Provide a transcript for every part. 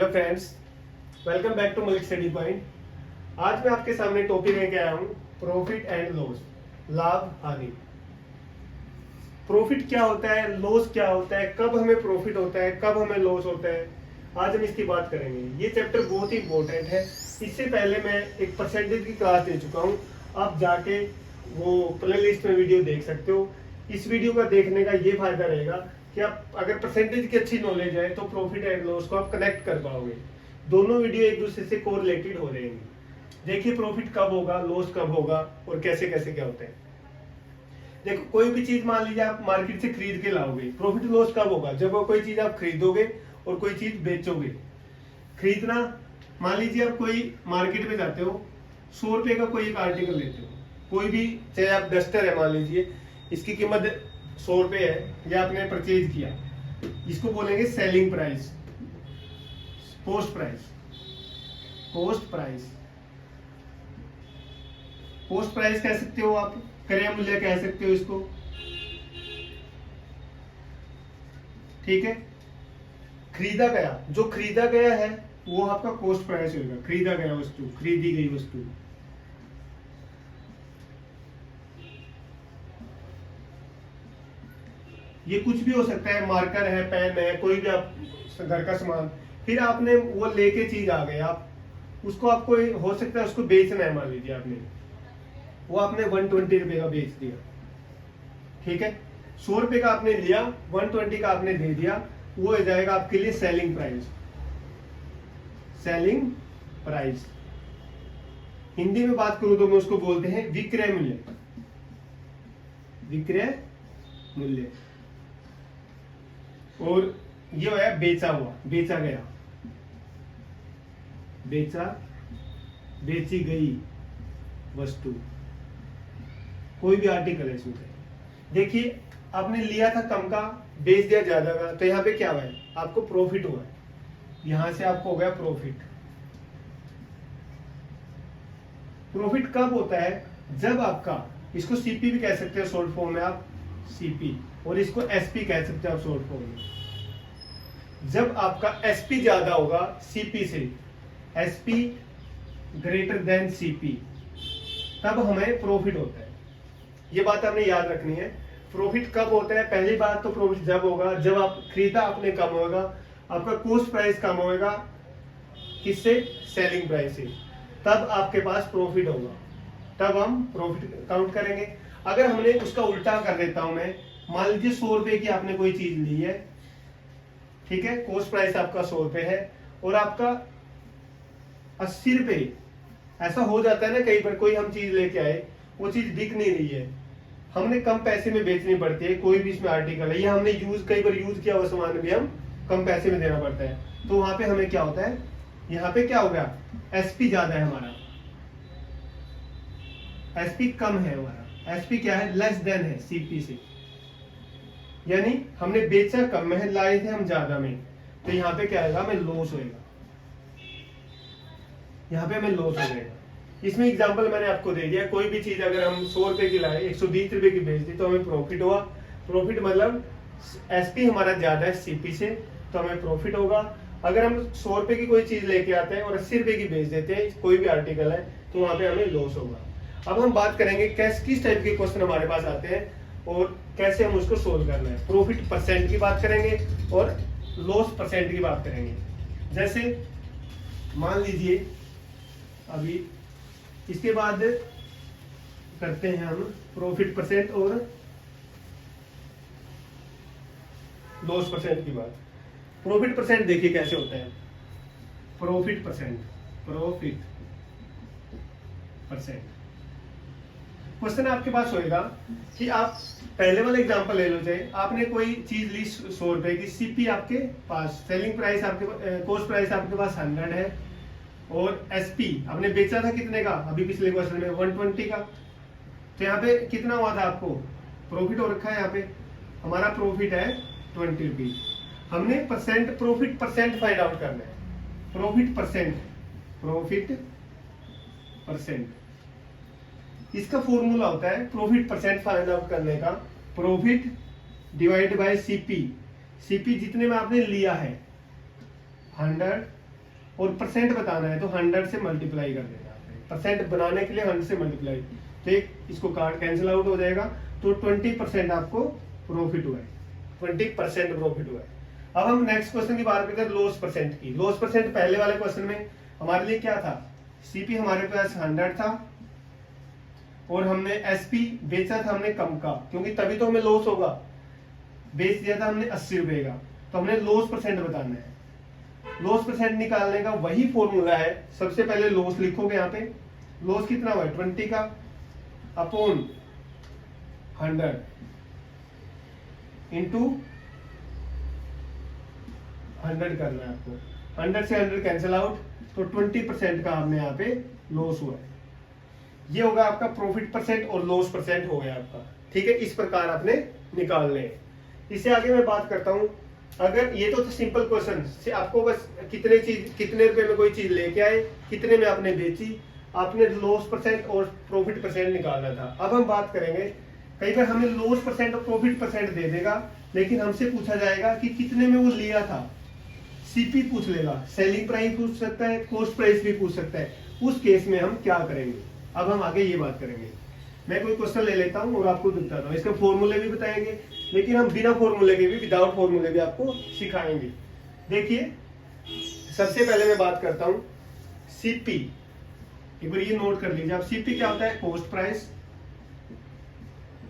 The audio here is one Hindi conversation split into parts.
Hello friends, welcome back to Malik study point. आज मैं आपके सामने टॉपिक लेके आया हूँ प्रॉफिट एंड लॉस, लाभ हानि। प्रॉफिट क्या होता है, लॉस क्या होता है, कब हमें प्रॉफिट होता है, कब हमें लॉस होता है, आज हम इसकी बात करेंगे। ये चैप्टर बहुत ही इंपॉर्टेंट है। इससे पहले मैं एक परसेंटेज की क्लास दे चुका हूँ, आप जाके वो प्ले लिस्ट में वीडियो देख सकते हो। इस वीडियो का देखने का ये फायदा रहेगा कि आप अगर परसेंटेज की अच्छी नॉलेज है तो प्रॉफिट एंड लॉस को आप कनेक्ट कर पाओगे। दोनों वीडियो एक दूसरे से कोरिलेटेड हो रहेंगे। देखिए प्रॉफिट कब होगा, लॉस कब होगा और कैसे कैसे क्या होते हैं। देखो कोई भी चीज मान लीजिए आप मार्केट से खरीद के लाओगे, प्रॉफिट लॉस कब होगा? जब वो कोई चीज आप खरीदोगे और कोई चीज बेचोगे। खरीदना, मान लीजिए आप कोई मार्केट में जाते हो, 100 रुपए का कोई एक आर्टिकल लेते हो, कोई भी, चाहे आप डस्टर है मान लीजिए, इसकी कीमत 100 रुपए है, या आपने परचेज किया, इसको बोलेंगे selling price, post price. Post price, post price कह सकते हो आप, क्रय मूल्य कह सकते हो इसको, ठीक है। खरीदा गया, जो खरीदा गया है वो आपका कॉस्ट प्राइस होगा, खरीदा गया वस्तु, खरीदी गई वस्तु। ये कुछ भी हो सकता है, मार्कर है, पेन है, कोई भी आप घर का सामान। फिर आपने वो लेके चीज आ गए, आप उसको, आपको हो सकता है उसको बेचना है, मान लीजिए आपने वो आपने 120 रुपए का बेच दिया, ठीक है। 100 रुपए का आपने लिया, 120 का आपने दे दिया, वो हो जाएगा आपके लिए selling price. Selling price Hindi में बात करूं तो मैं उसको बोलते हैं विक्रय मूल्य। विक्रय मूल्य। और ये है बेचा हुआ, बेचा गया, बेचा, बेची गई वस्तु, कोई भी आर्टिकल है इसमें। देखिए आपने लिया था कम का, बेच दिया ज्यादा का, तो यहाँ पे क्या हुआ है? आपको प्रॉफिट हुआ है। यहां से आपको हो गया प्रॉफिट। प्रॉफिट कब होता है? जब आपका, इसको सीपी भी कह सकते हो शॉर्ट फॉर्म में आप, सीपी, और इसको एसपी कह सकते हो आप शॉर्ट फॉर्म में। जब आपका एसपी ज्यादा होगा सीपी से, एसपी ग्रेटर देन सीपी, तब हमें प्रॉफिट होता है। ये बात आपने याद रखनी है। प्रॉफिट कब होता है? पहली बात तो प्रॉफिट जब होगा जब आप खरीदा आपने कम होगा, आपका कॉस्ट प्राइस कम होगा, किससे? सेलिंग प्राइस से, तब आपके पास प्रॉफिट होगा, तब हम प्रॉफिट काउंट करेंगे। अगर हमने उसका उल्टा कर देता हूं मैं, मान लीजिए 100 रुपए की आपने कोई चीज ली है, ठीक है, कॉस्ट प्राइस आपका 100 रुपए है, और आपका 80 रुपए, ऐसा हो जाता है ना कई बार, कोई हम चीज लेके आए, वो चीज बिक नहीं रही है, हमने कम पैसे में बेचनी पड़ती है, कोई भी इसमें आर्टिकल है, या हमने कई बार यूज किया हुआ सामान भी हम कम पैसे में देना पड़ता है, तो वहां पे हमें क्या होता है? यहाँ पे क्या हो गया? एसपी ज्यादा है हमारा, एसपी कम है हमारा। एसपी क्या है? लेस देन है सीपी से, यानी हमने बेचा कम में है, लाए थे हम ज्यादा में, तो यहाँ पे क्या आएगा? हमें लॉस होएगा, यहाँ पे हमें लॉस हो जाएगा। इसमें एग्जांपल मैंने आपको दे दिया, कोई भी चीज अगर हम 100 रुपए की लाए, 120 रुपए की बेच दी, तो हमें प्रॉफिट हुआ। प्रॉफिट मतलब एसपी हमारा ज्यादा है सीपी से, तो हमें प्रॉफिट होगा। अगर हम 100 रुपए की कोई चीज लेके आते हैं और 80 रुपए की बेच देते हैं, कोई भी आर्टिकल है, तो वहां पे हमें लॉस होगा। अब हम बात करेंगे किस टाइप के क्वेश्चन हमारे पास आते हैं और कैसे हम उसको सोल्व करना है। प्रॉफिट परसेंट की बात करेंगे और लॉस परसेंट की बात करेंगे। जैसे मान लीजिए अभी इसके बाद करते हैं हम प्रॉफिट परसेंट और लॉस परसेंट की बात। प्रॉफिट परसेंट देखिए कैसे होता है। Profit percent, profit percent question आपके पास होएगा कि आप पहले वाला एग्जांपल ले लो, चाहे आपने कोई चीज ली 100 रुपए की, सीपी आपके पास, सेलिंग प्राइस आपके, कॉस्ट प्राइस आपके पास 100 है, और एसपी आपने बेचा था कितने का? अभी पिछले क्वेश्चन में 120 का, तो यहाँ पे कितना हुआ था आपको? प्रॉफिट हो रखा है, यहाँ पे हमारा प्रॉफिट है 20 रुपीज। हमने percent, profit percent find out करना है। प्रॉफिट परसेंट, प्रॉफिट परसेंट, इसका फॉर्मूला होता है प्रॉफिट परसेंट फाइंड आउट करने का, profit divide by CP. CP जितने में आपने लिया है 100 और परसेंट बताना है तो 100 से मल्टीप्लाई कर देना आपने। परसेंट बनाने के लिए 100 से मल्टीप्लाई, तो एक इसको कार्ड कैंसिल आउट हो जाएगा, तो 20% आपको प्रॉफिट हुआ है, 20% प्रॉफिट हुआ है। अब हम नेक्स्ट क्वेश्चन की बात करते हैं लॉस परसेंट की। लॉस परसेंट पहले वाले क्वेश्चन में हमारे लिए क्या था, सीपी हमारे पास 100 था और हमने एसपी बेचा था हमने कम का, क्योंकि तभी तो हमें लॉस होगा। बेच दिया था हमने 80 रुपए का, तो हमने लॉस परसेंट बताना है। लॉस परसेंट निकालने का वही फॉर्मूला है, सबसे पहले लॉस लिखोगे यहाँ पे, लॉस कितना हुआ है 20 का अपॉन 100 इंटू 100 करना है आपको। 100 से 100 कैंसिल आउट, तो 20% का आपने यहाँ पे लॉस हुआ है। ये होगा आपका प्रॉफिट परसेंट और लॉस परसेंट हो गया आपका। ठीक है, इस प्रकार आपने निकालने हैं। इससे आगे मैं बात करता हूं, अगर ये तो सिंपल क्वेश्चन से आपको बस कितने रुपए में कोई चीज लेके आए, कितने में आपने बेची, आपने लॉस परसेंट और प्रॉफिट परसेंट निकालना था। अब हम बात करेंगे, कई बार हमें लॉस परसेंट और प्रॉफिट परसेंट दे देगा, लेकिन हमसे पूछा जाएगा कि कितने में वो लिया था। सीपी पूछ लेगा, सेलिंग प्राइस पूछ सकता है, कॉस्ट प्राइस भी पूछ सकता है। उस केस में हम क्या करेंगे, अब हम आगे ये बात करेंगे। मैं कोई क्वेश्चन ले लेता हूं और आपको बताता हूं, इसके फॉर्मूले भी बताएंगे, लेकिन हम बिना फॉर्मूले के भी, विदाउट फॉर्मूले भी आपको सिखाएंगे। देखिए, सबसे पहले मैं बात करता हूं सीपी। एक बार ये नोट कर लीजिए आप, सीपी क्या होता है, कॉस्ट प्राइस।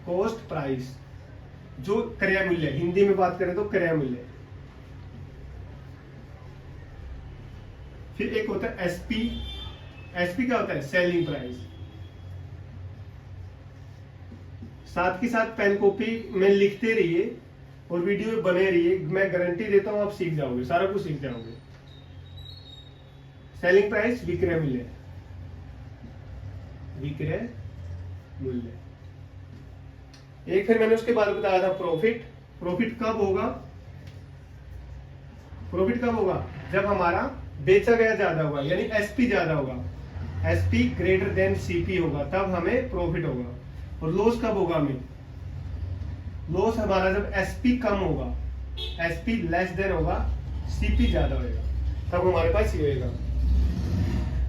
कॉस्ट प्राइस जो क्रय मूल्य, हिंदी में बात करें तो क्रय मूल्य। फिर एक होता है एसपी। एसपी क्या होता है, सेलिंग प्राइस। साथ के साथ पेन कॉपी में लिखते रहिए और वीडियो में बने रहिए, मैं गारंटी देता हूं आप सीख जाओगे, सारा कुछ सीख जाओगे। सेलिंग प्राइस विक्रय मूल्य, विक्रय मूल्य। एक फिर मैंने उसके बाद बताया था प्रॉफिट। प्रॉफिट कब होगा, प्रॉफिट कब होगा, जब हमारा बेचा गया ज्यादा होगा, यानी एसपी ज्यादा होगा। एसपी ग्रेटर देन सीपी होगा, तब हमें प्रॉफिट होगा। और लॉस कब होगा हमें, लॉस हमारा जब एसपी कम होगा, एसपी लेस देन होगा, सीपी ज्यादा होगा, तब हमारे पास ये होगा।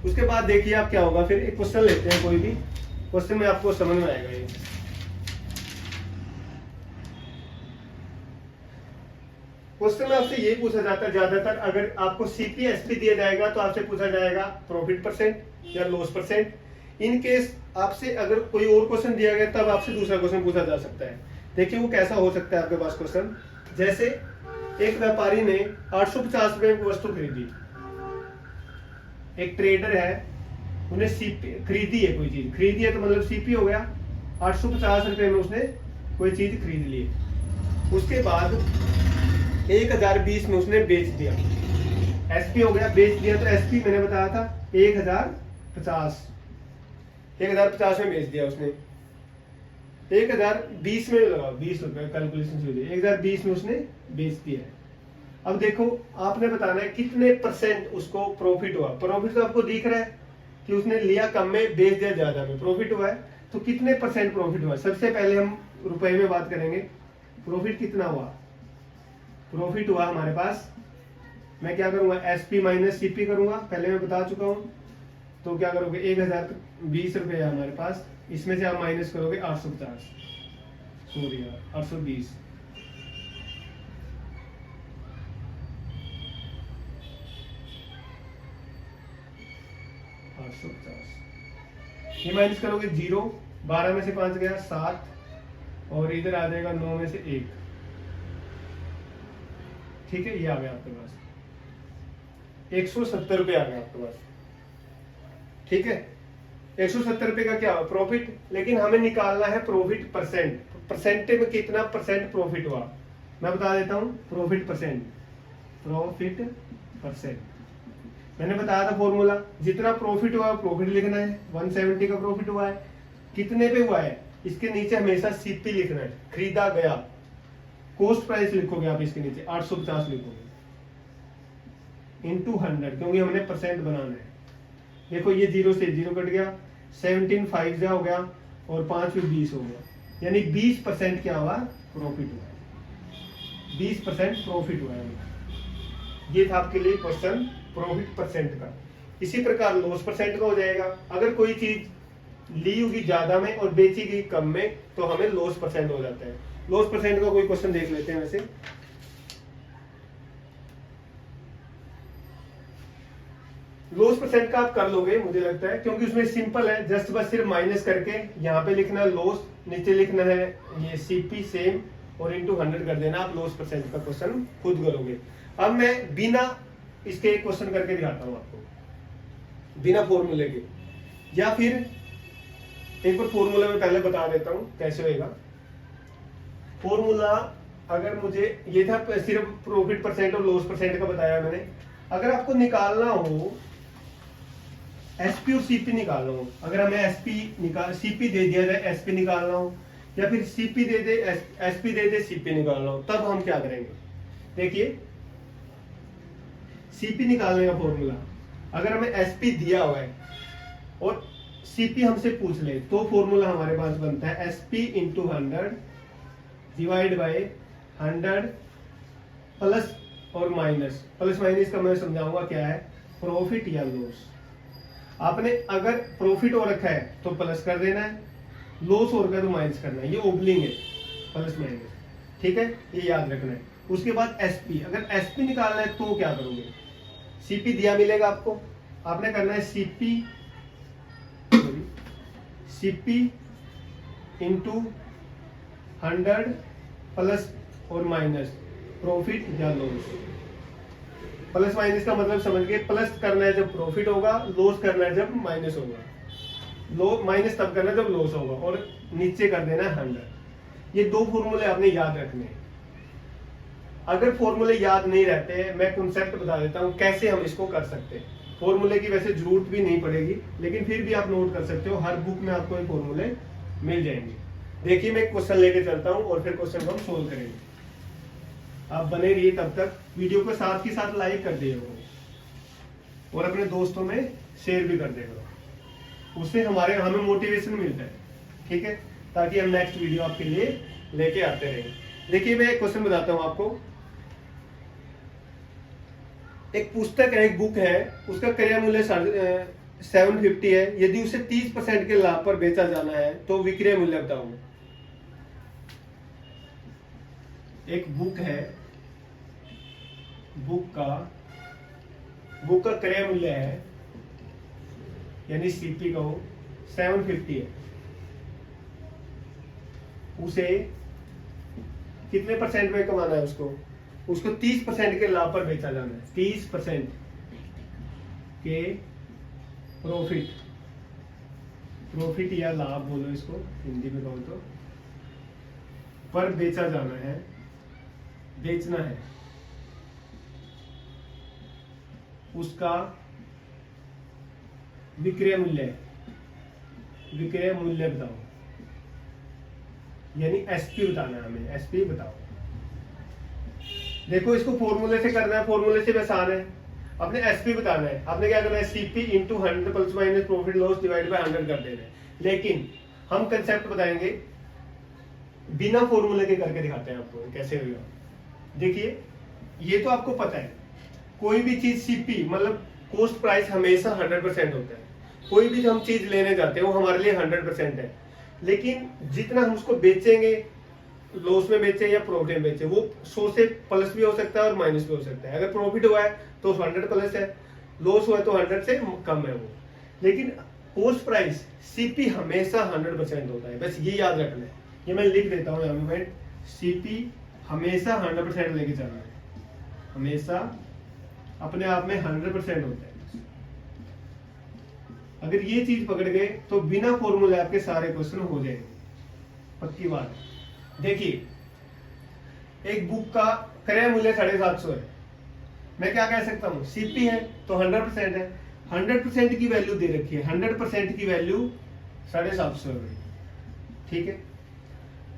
उसके बाद देखिए आप क्या होगा। फिर एक क्वेश्चन लेते हैं, कोई भी क्वेश्चन में आपको समझ में आएगा ये। क्वेश्चन में आपसे ये पूछा जाता है ज्यादातर, अगर आपको सीपी एसपी दिया जाएगा तो आपसे पूछा जाएगा प्रॉफिट परसेंट या लॉस परसेंट। इन केस आपसे अगर कोई और क्वेश्चन दिया गया तब आपसे दूसरा क्वेश्चन पूछा जा सकता है। देखिए वो कैसा हो सकता है आपके पास क्वेश्चन, जैसे एक व्यापारी ने 850 रुपए की वस्तु खरीदी। एक ट्रेडर है, उन्हें सीपी खरीदी है, कोई चीज खरीदी है तो मतलब सीपी हो गया। 850 रुपए में उसने कोई चीज खरीद ली। उसके बाद 1020 में उसने बेच दिया, एसपी हो गया, बेच दिया। तो एसपी मैंने बताया था 1050 में बेच दिया उसने। 1020 में लगा 20 रुपए कैलकुलेशन से 1020 में उसने बेच दिया है। अब देखो आपने बताना है कितने परसेंट उसको प्रॉफिट हुआ। प्रॉफिट तो आपको दिख रहा है कि उसने लिया कम में बेच दिया ज्यादा में, प्रॉफिट हुआ है। तो कितने परसेंट प्रॉफिट हुआ, सबसे पहले हम रुपए में बात करेंगे। प्रॉफिट कितना हुआ, प्रॉफिट हुआ हमारे पास, मैं क्या करूंगा एसपी माइनस सीपी करूंगा, पहले मैं बता चुका हूं। तो क्या करोगे 1020 रुपए है हमारे पास, इसमें से आप माइनस करोगे 850, सॉरी यार 820। ये माइनस करोगे 0, 12 में से 5 गया 7, और इधर आ जाएगा 9 में से 1। ठीक है, ये आ गया आपके पास 170 रुपए आ गया आपके पास। ठीक है, 170 रुपए का क्या हुआ प्रॉफिट, लेकिन हमें निकालना है प्रॉफिट परसेंट। परसेंटेज में कितना परसेंट प्रॉफिट हुआ, मैं बता देता हूं प्रॉफिट परसेंट। प्रॉफिट परसेंट मैंने बताया था फॉर्मूला, जितना प्रॉफिट हुआ प्रॉफिट लिखना है। 170 का प्रॉफिट हुआ है, कितने पे हुआ है, इसके नीचे हमेशा सीपी लिखना है, खरीदा गया। कॉस्ट प्राइस लिखोगे आप इसके नीचे 850 लिखोगे इंटू 100, क्योंकि हमने परसेंट बनाना है। देखो ये 0 से 0 कट गया, 17 5 हो गया और 5 भी 20 हो गया, यानी 20% क्या हुआ प्रॉफिट हुआ, 20% प्रॉफिट हुआ है। ये था आपके लिए क्वेश्चन प्रॉफिट परसेंट का। इसी प्रकार लॉस परसेंट का हो जाएगा, अगर कोई चीज ली होगी ज्यादा में और बेची गई कम में तो हमें लॉस परसेंट हो जाता है। लॉस परसेंट का कोई क्वेश्चन देख लेते हैं। वैसे लॉस परसेंट का आप कर लोगे मुझे लगता है, क्योंकि उसमें सिंपल है, जस्ट बस सिर्फ माइनस करके यहाँ पे लिखना है लॉस, नीचे लिखना है ये सीपी सेम और इनटू 100 कर देना। आप लॉस परसेंट का क्वेश्चन खुद करोगे। अब मैं बिना इसके एक क्वेश्चन करके दिखाता हूँ आपको, बिना फॉर्मूले के, या फिर एक बार फॉर्मूला में पहले बता देता हूँ कैसे होएगा। फॉर्मूला अगर मुझे ये था सिर्फ प्रॉफिट परसेंट और लॉस परसेंट का बताया मैंने। अगर आपको निकालना हो एसपी और सीपी निकालना हो, अगर हमें सीपी दे दिया जाए एसपी निकालना हो, या फिर सीपी दे दे एसपी दे दे सीपी निकालना हो, तब हम क्या करेंगे। देखिए सीपी निकालने का फॉर्मूला, अगर हमें एसपी दिया हुआ है और सीपी हमसे पूछ ले तो फॉर्मूला हमारे पास बनता है SP into 100 divide by 100 plus और माइनस। प्लस माइनस का मैं समझाऊंगा क्या है, प्रॉफिट या लॉस। आपने अगर प्रॉफिट हो रखा है तो प्लस कर देना है, लॉस हो रखा है तो माइनस करना है। ये ओबलिंग है प्लस माइनस, ठीक है, ये याद रखना है। उसके बाद एसपी, अगर एसपी निकालना है तो क्या करोगे, सीपी दिया मिलेगा आपको, आपने करना है सीपी इंटू 100 प्लस और माइनस प्रॉफिट या लॉस। प्लस माइनस का मतलब समझ गए, प्लस करना है जब प्रॉफिट होगा, लॉस करना है जब माइनस होगा। माइनस तब करना है जब लॉस होगा, और नीचे कर देना है 100। ये दो फॉर्मूले आपने याद रखने हैं। अगर फॉर्मूले याद नहीं रहते, मैं कॉन्सेप्ट बता देता हूं कैसे हम इसको कर सकते हैं। फॉर्मूले की वैसे जरूरत भी नहीं पड़ेगी, लेकिन फिर भी आप नोट कर सकते हो, हर बुक में आपको ये फॉर्मूले मिल जाएंगे। देखिए मैं क्वेश्चन लेके चलता हूं और फिर क्वेश्चन को हम सोल्व करेंगे। आप बने रहिए, तब तक वीडियो को साथ के साथ लाइक कर दिएगा और अपने दोस्तों में शेयर भी कर देगा, उससे हमें मोटिवेशन मिलता है, ठीक है, ताकि हम नेक्स्ट वीडियो आपके लिए लेके आते रहें। देखिए मैं एक क्वेश्चन बताता हूं आपको। एक पुस्तक है, एक बुक है, उसका क्रय मूल्य 750 है। यदि उसे 30% के लाभ पर बेचा जाना है तो विक्रय मूल्य बताओ। एक बुक है, बुक का क्रय मूल्य है यानी सीपी का 750 है। उसे कितने परसेंट में कमाना है, उसको 30% के लाभ पर बेचा जाना है। 30% के प्रॉफिट या लाभ बोलो इसको हिंदी में कहो तो, पर बेचा जाना है, बेचना है। उसका विक्रय मूल्य बताओ, यानी एसपी बताना है हमें, एसपी बताओ। देखो इसको फॉर्मूले से करना है, फॉर्मूले से आसान है। अपने एसपी बताना है, आपने क्या करना है, CP into 100 plus minus profit loss divide by 100 कर देना है। लेकिन हम कंसेप्ट बताएंगे बिना फॉर्मूले के, करके दिखाते हैं आपको कैसे होगा। देखिए ये तो आपको पता है, कोई भी चीज सीपी मतलब कॉस्ट प्राइस हमेशा 100% होता है। कोई भी जो हम चीज लेने जाते हैं वो हमारे लिए 100% है, लेकिन जितना हम उसको बेचेंगे, लॉस में बेचे या प्रॉफिट में बेचे, वो 100 से प्लस भी हो सकता है और माइनस भी हो सकता है। अगर प्रॉफिट हुआ है तो 100 प्लस है, लॉस हुआ है तो 100 से कम है वो। लेकिन कॉस्ट प्राइस सीपी हमेशा 100% होता है, बस ये याद रखना है। ये मैं लिख देता हूँ यहाँ पे, सीपी हमेशा 100% लेके चलना है, हमेशा अपने आप में 100% होता है। अगर ये चीज पकड़ गए तो बिना फॉर्मूले आपके सारे क्वेश्चन हो जाएंगे, पक्की बात है। देखिए एक बुक का क्रय मूल्य 750 है, मैं क्या कह सकता हूँ, सीपी है तो 100% है, 100% की वैल्यू दे रखी है, 100% की वैल्यू 750 है, ठीक है।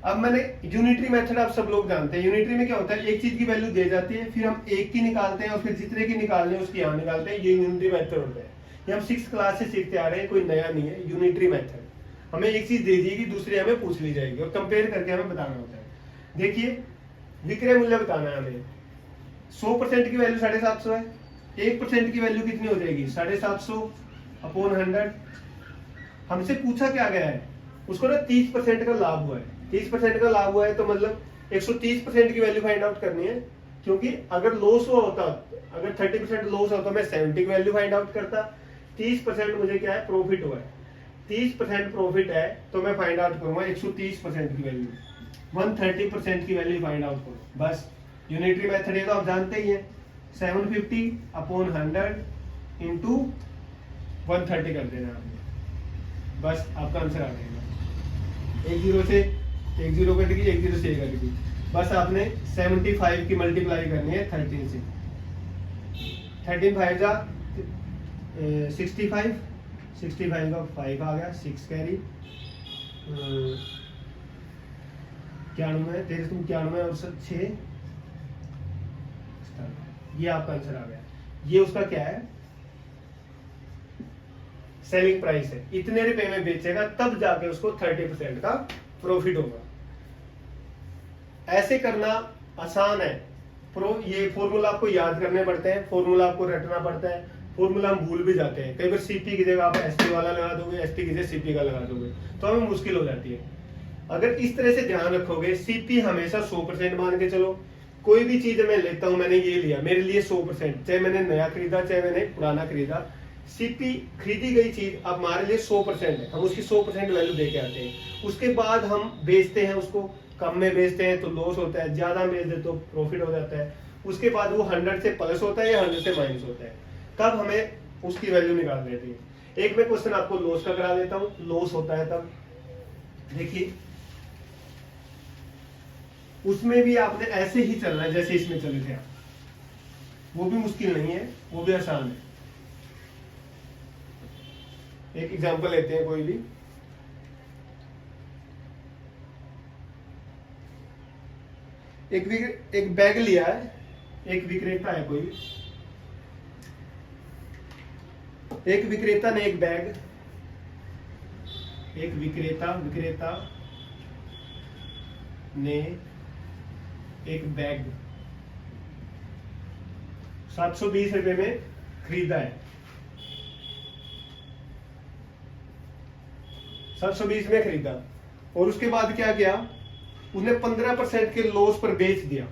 अब मैंने यूनिटरी मेथड आप सब लोग जानते हैं, यूनिटरी में क्या होता है, एक चीज की वैल्यू दे जाती है, फिर हम एक की निकालते हैं और फिर जितने की निकालने हैं उसकी यहाँ निकालते हैं, ये यूनिटरी मेथड होता है। ये हम 6th क्लास से सीखते आ रहे हैं, कोई नया नहीं है। यूनिटरी मेथड हमें एक चीज दे दीजिएगी, दूसरी हमें पूछ ली जाएगी और कंपेयर करके हमें बताना होता है। देखिए विक्रय मूल्य बताना है हमें, 100% की वैल्यू 750 है, 1% की वैल्यू कितनी हो जाएगी 750 अपॉन 100। हमसे पूछा क्या गया है, उसको ना 30% का लाभ हुआ है। 30% का लाभ हुआ है तो मतलब 130% की वैल्यू फाइंड आउट करनी है, क्योंकि अगर लॉस हुआ होता, अगर 30% लॉस होता मैं 70 की वैल्यू फाइंड आउट करता। 30% मुझे क्या है प्रॉफिट हुआ है, 30% प्रॉफिट है तो मैं फाइंड आउट करूंगा 130% की वैल्यू, 130% की वैल्यू फाइंड आउट करूँ। बस यूनिटरी मेथड है तो आप जानते ही हैं, 750 अपॉन 100 इंटू 130 कर देना आपने, बस आपका आंसर आ जाएगा। एक जीरो से एक जीरो कट गई, एक जीरो से एक कट गई, बस आपने 75 की मल्टीप्लाई करनी है 13 से। 13 5 जा 65, 65 का 5 आ गया, 6 कैरी 91, 93 और 6, ये आपका आंसर आ गया। ये उसका क्या है सेलिंग प्राइस है, इतने रुपए में बेचेगा तब जाके उसको 30% का प्रॉफिट होगा। ऐसे करना आसान है, ये फॉर्मूला आपको याद करने पड़ते हैं, फॉर्मूला आपको रटना पड़ता है, फॉर्मूला हम भूल भी जाते हैं कई बार। सीपी की जगह आप एसपी वाला लगा दोगे, एसपी की जगह सीपी का लगा दोगे तो हमें मुश्किल हो जाती है। अगर इस तरह से ध्यान रखोगे, सीपी हमेशा 100% मान के चलो। कोई भी चीज मैं लेता हूं, मैंने ये लिया मेरे लिए 100%, चाहे मैंने नया खरीदा चाहे मैंने पुराना खरीदा, सीपी खरीदी गई चीज अब हमारे लिए 100% है, हम उसकी 100% वैल्यू दे के आते हैं। उसके बाद हम बेचते हैं, उसको कम में बेचते हैं तो लॉस होता है, ज्यादा बेच दे तो प्रॉफिट हो जाता है। उसके बाद वो 100 से प्लस होता है या 100 से माइनस होता है, तब हमें उसकी वैल्यू निकाल देती है। एक मैं क्वेश्चन आपको लॉस का करा देता हूं, लॉस होता है तब देखिए, उसमें भी आपने ऐसे ही चलना है जैसे इसमें चले थे आप, वो भी मुश्किल नहीं है, वो भी आसान है। एक एग्जांपल लेते हैं कोई भी, एक बैग लिया है, एक विक्रेता है कोई, एक विक्रेता ने एक बैग, एक विक्रेता ने एक बैग 720 रुपए में खरीदा है, 720 में खरीदा, और उसके बाद क्या किया, उसने 15% के लॉस पर बेच दिया।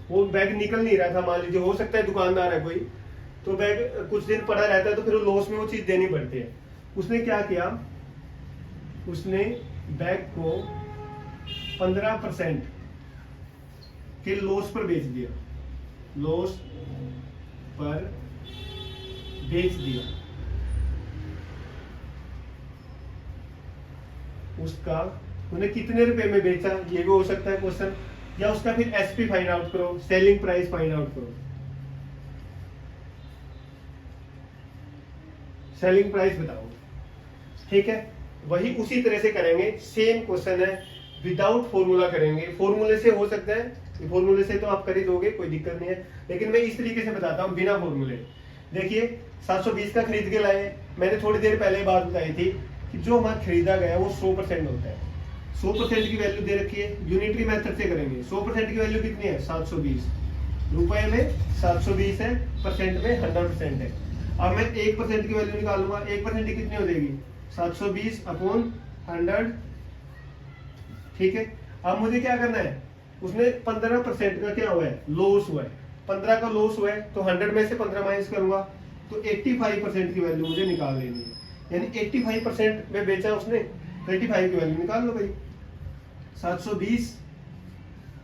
वो बैग निकल नहीं रहा था, मान लीजिए, हो सकता है दुकानदार है कोई, तो बैग कुछ दिन पड़ा रहता है तो फिर लॉस में वो चीज देनी पड़ती है। उसने क्या किया, उसने बैग को 15% के लॉस पर बेच दिया, लॉस पर बेच दिया। उसका उन्हें कितने रुपए में बेचा, ये भी हो सकता है क्वेश्चन, या उसका फिर एसपी फाइंड आउट करो, सेलिंग प्राइस फाइंड आउट करो। सेलिंग प्राइस बताओ, ठीक है। वही उसी तरह से करेंगे, सेम क्वेश्चन है, विदाउट फॉर्मूला करेंगे। फॉर्मूले से हो सकता है, फॉर्मूले से तो आप कर ही दोगे, कोई दिक्कत नहीं है, लेकिन मैं इस तरीके से बताता हूँ बिना फॉर्मूले। देखिए 720 का खरीद के लाए, मैंने थोड़ी देर पहले बात बताई थी कि जो हमारा खरीदा गया वो 100% होता है। 100% की वैल्यू दे रखी है, यूनिटरी मेथड से करेंगे। 100% की वैल्यू कितनी है 720 रुपए में, 720 है, परसेंट में 100% है। अब मैं 1% की वैल्यू निकालूंगा, 1% की कितनी हो जाएगी 720 अपॉन 100, ठीक है। अब मुझे क्या करना है, उसने 15% का क्या हुआ है लॉस हुआ है, 15 का लॉस हुआ है तो 100 में से 15 माइनस करूंगा तो 85% की वैल्यू मुझे निकाल लेनी है, यानी 85% में बेचा उसने, 85 की वैल्यू निकाल लो भाई। 720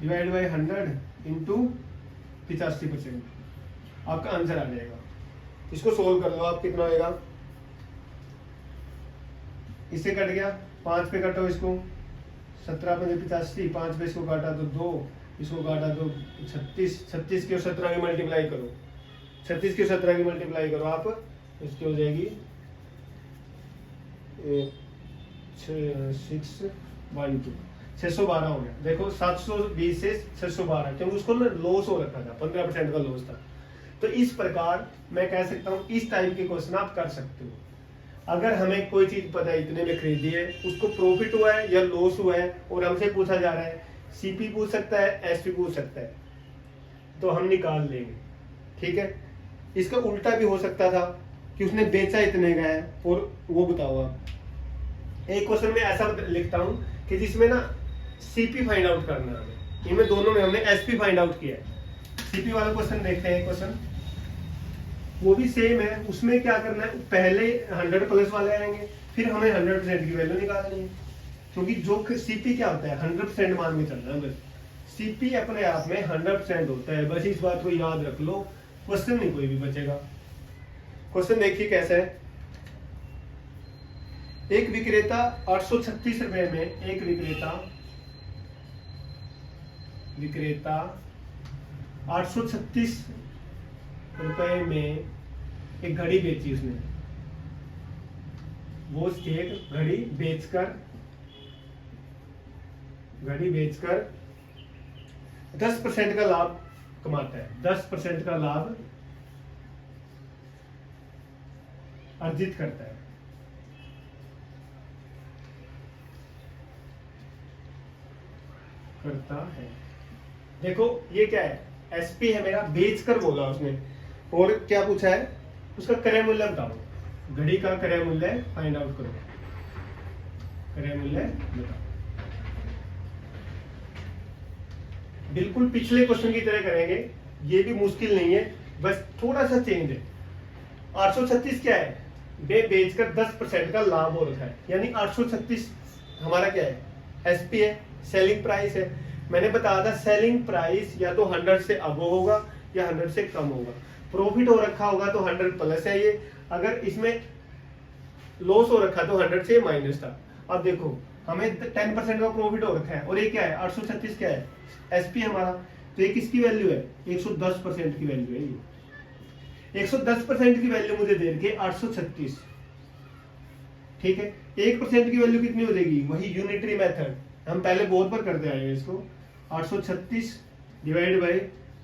डिवाइड बाई 100 इंटू 85%, आपका आंसर आ जाएगा। इसको सोल्व कर लो आप, कितना होगा, इससे कट गया, 5 पे कटो इसको, 17 पे 85, 5 पे इसको काटा तो 2, इसको काटा तो 36, 36 की और 17 की मल्टीप्लाई करो, 36 की 17 की मल्टीप्लाई करो आप, इसकी हो जाएगी 612, 612 हो गया। देखो 720 से 612, क्योंकि उसको ना लॉस हो रखा था, 15% का लॉस था। तो इस प्रकार मैं कह सकता हूं इस टाइप के क्वेश्चन आप कर सकते हो। अगर हमें कोई चीज पता है इतने में खरीदी है, उसको प्रॉफिट हुआ है या लॉस हुआ है, और हमसे पूछा जा रहा है, सीपी पूछ सकता है, एसपी पूछ सकता है, तो हम निकाल लेंगे, ठीक है। इसका उल्टा भी हो सकता था कि उसने बेचा इतने का है, और वो बताओ आप। एक क्वेश्चन में ऐसा लिखता हूं कि जिसमें ना सीपी फाइंड आउट करना है हमें, इनमें दोनों में हमने एसपी फाइंड आउट किया है। सीपी वाला क्वेश्चन देखते हैं, क्वेश्चन वो भी सेम है। उसमें क्या करना है, पहले 100 प्लस वाले आएंगे, फिर हमें 100% की वैल्यू निकालनी है, क्योंकि जो सीपी क्या होता है 100% मान के चलना है बस। सीपी अपने आप में 100% होता है, बस इस बात को याद रख लो, क्वेश्चन नहीं कोई भी बचेगा। क्वेश्चन देखिए कैसा है। एक विक्रेता 836 रुपए में, एक विक्रेता 836 रुपए में एक घड़ी बेची उसने। वो एक घड़ी बेचकर 10% का लाभ कमाता है, 10% का लाभ अर्जित करता है। देखो ये क्या है, एसपी है मेरा, बेचकर बोला उसने, और क्या पूछा है, उसका क्रय मूल्य बताओ। घड़ी का क्रय मूल्य फाइंड आउट करो, क्रय मूल्य बताओ। बिल्कुल पिछले क्वेश्चन की तरह करेंगे, ये भी मुश्किल नहीं है, बस थोड़ा सा चेंज है। 836 क्या है, बेचकर 10% का लाभ हो रखा है, यानी 836 हमारा क्या है, एसपी है, सेलिंग प्राइस है। मैंने बताया था सेलिंग प्राइस या तो 100 से अबव होगा या 100 से कम होगा। प्रॉफिट हो रखा होगा तो 100 प्लस है ये, अगर इसमें लॉस हो रखा तो 100 से माइनस था। अब देखो हमें 10% का प्रॉफिट हो रखा है, और ये क्या है 836 क्या है, एसपी हमारा, तो ये किसकी वैल्यू है, 110% की वैल्यू है ये। 110% की वैल्यू मुझे दे रखी है 836, ठीक है। 1% की वैल्यू कितनी हो जाएगी, वही यूनिटरी मेथड, हम पहले बहुत बार करते आए हैं इसको। 836 डिवाइड बाई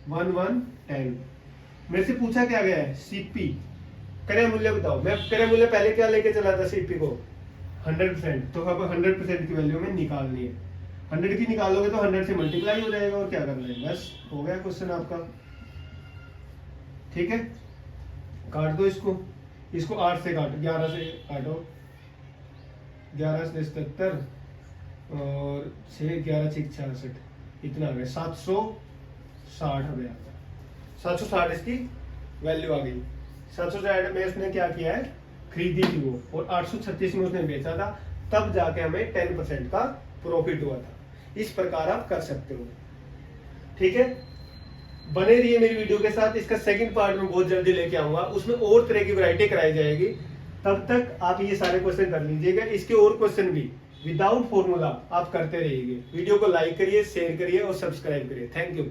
1110। मेरे से पूछा क्या गया है, सीपी क्रय मूल्य बताओ। मैं क्रय मूल्य पहले क्या लेके चला था सीपी को, 100%, तो अब 100% की वैल्यू में निकालनी है। 100 की निकालोगे तो 100 से मल्टीप्लाई हो जाएगा, और क्या करना है, बस हो गया क्वेश्चन आपका, ठीक है। काट दो इसको 8 से काटो, 11 से काटो, 11 से 77 और 6, 11 6 66, इतना आ गया 760 हो गया, 760 इसकी वैल्यू आ गई। 760 में उसने क्या किया है, खरीदी थी वो, और 836 में उसने बेचा था, तब जाके हमें 10% का प्रॉफिट हुआ था। इस प्रकार आप कर सकते हो, ठीक है। बने रहिए मेरी वीडियो के साथ, इसका सेकंड पार्ट में बहुत जल्दी लेके आऊंगा, उसमें और तरह की वैरायटी कराई जाएगी। तब तक आप ये सारे क्वेश्चन कर लीजिएगा, इसके और क्वेश्चन भी विदाउट फॉर्मूला आप करते रहिए। वीडियो को लाइक करिए, शेयर करिए और सब्सक्राइब करिए। Thank you.